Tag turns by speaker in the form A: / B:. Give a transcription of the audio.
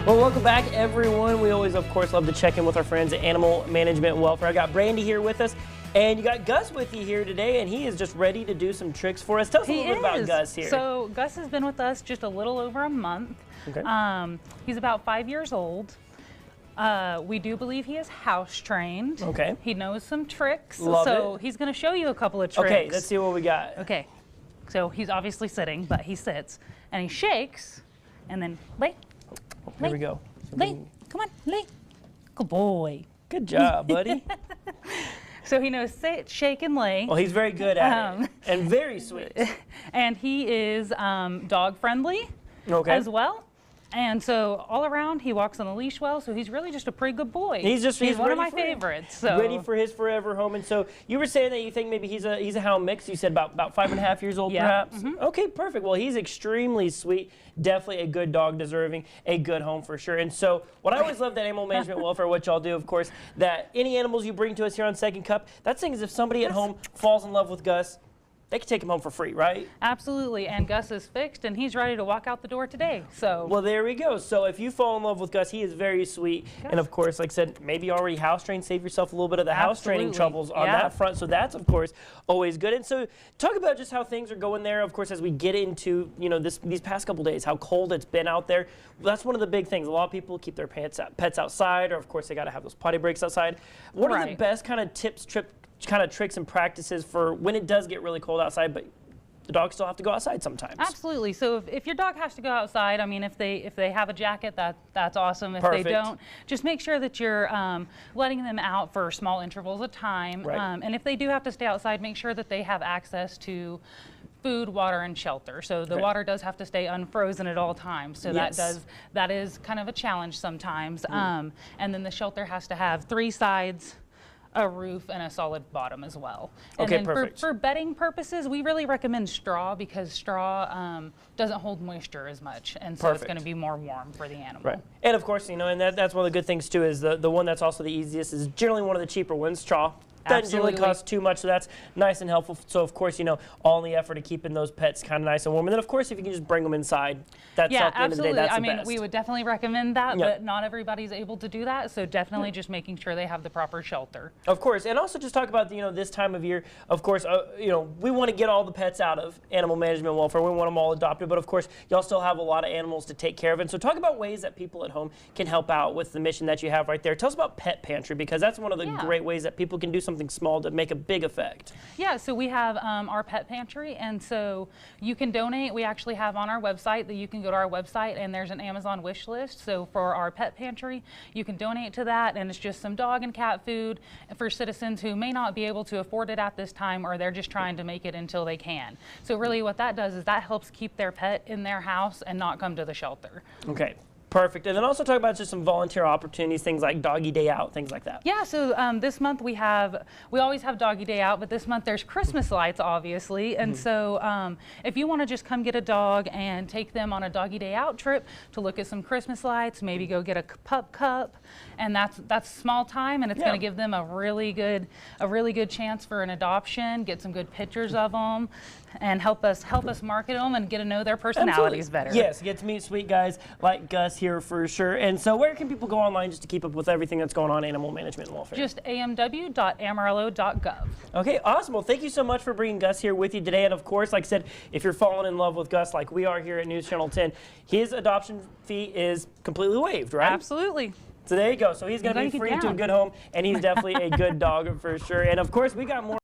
A: Well, welcome back, everyone. We always, of course, love to check in with our friends at Animal Management and Welfare. I got Brandi here with us, and you got Gus with you here today, and he is just ready to do some tricks for us. Tell us a little bit about Gus here.
B: So Gus has been with us just a little over a month.
A: Okay.
B: He's about 5 years old. We do believe he is house trained.
A: Okay.
B: He knows some tricks.
A: Love
B: so
A: it.
B: he's going to show you a couple of tricks.
A: Okay, let's see what we got.
B: Okay. So he's obviously sitting, but he sits and he shakes and then lay.
A: Here we go.
B: Lay. Come on, lay. Good boy.
A: Good job, buddy.
B: So he knows sit, shake, and lay.
A: Well, he's very good at it, and very sweet.
B: And he is dog friendly as well. And so all around, he walks on the leash well, so he's really just a pretty good boy.
A: He's
B: one of my favorites. So.
A: Ready for his forever home. And so you were saying that you think maybe he's a hound mix. You said about 5.5 years old, perhaps?
B: Mm-hmm.
A: Okay, perfect. Well, he's extremely sweet. Definitely a good dog, deserving a good home for sure. And so what I always loved at Animal Management Welfare, what y'all do, of course, that any animals you bring to us here on Second Cup, that's thing is if somebody at home falls in love with Gus, they can take him home for free, right?
B: Absolutely, and Gus is fixed, and he's ready to walk out the door today. So.
A: Well, there we go. So if you fall in love with Gus, he is very sweet.
B: Gus.
A: And of course, like I said, maybe already house trained, save yourself a little bit of the house training troubles on that front. So that's, of course, always good. And so talk about just how things are going there, of course, as we get into, you know, these past couple days, how cold it's been out there. That's one of the big things. A lot of people keep their pets outside, or of course, they got to have those potty breaks outside. What are the best kind of tips, tricks and practices for when it does get really cold outside, but the dogs still have to go outside sometimes?
B: Absolutely. So if your dog has to go outside, I mean, if they have a jacket, that's awesome. If
A: Perfect.
B: they don't, just make sure that you're letting them out for small intervals of time.
A: Right.
B: And if they do have to stay outside, make sure that they have access to food, water, and shelter. So the water does have to stay unfrozen at all times. So that is kind of a challenge sometimes. And then the shelter has to have 3 sides, a roof, and a solid bottom as well. And then
A: perfect.
B: For bedding purposes, we really recommend straw because straw doesn't hold moisture as much, and so it's going to be more warm for the animal.
A: Right. And of course, you know, and that's one of the good things too is the one that's also the easiest is generally one of the cheaper ones, straw. Doesn't generally cost too much, so that's nice and helpful. So of course, you know, all in the effort of keeping those pets kind of nice and warm. And then of course, if you can just bring them inside, that's at the end of the day, that's the best. I mean,
B: we would definitely recommend that, but not everybody's able to do that. So definitely just making sure they have the proper shelter.
A: Of course, and also just talk about, you know, this time of year. Of course, you know, we want to get all the pets out of Animal Management Welfare. We want them all adopted, but of course, y'all still have a lot of animals to take care of. And so talk about ways that people at home can help out with the mission that you have right there. Tell us about Pet Pantry, because that's one of the great ways that people can do something small to make a big effect. Yeah,
B: so we have our pet pantry, and so you can donate. We actually have on our website that you can go to our website and there's an Amazon wish list. So for our pet pantry, you can donate to that, and it's just some dog and cat food for citizens who may not be able to afford it at this time, or they're just trying to make it until they can. So really what that does is that helps keep their pet in their house and not come to the shelter.
A: Okay. Perfect. And then also talk about just some volunteer opportunities, things like Doggy Day Out, things like that.
B: Yeah, so this month we always have Doggy Day Out, but this month there's Christmas lights, obviously. And so if you want to just come get a dog and take them on a Doggy Day Out trip to look at some Christmas lights, maybe go get a pup cup, and that's small time, and it's going to give them a really good chance for an adoption, get some good pictures of them, and help us market them and get to know their personalities better.
A: Yes, get to meet sweet guys like Gus here for sure. And so where can people go online just to keep up with everything that's going on in Animal Management and Welfare?
B: Just amw.amarillo.gov.
A: Okay, awesome. Well, thank you so much for bringing Gus here with you today. And of course, like I said, if you're falling in love with Gus like we are here at News Channel 10, his adoption fee is completely waived, right?
B: Absolutely.
A: So there you go. So he's going to be free to a good home, and he's definitely a good dog for sure. And of course, we got more.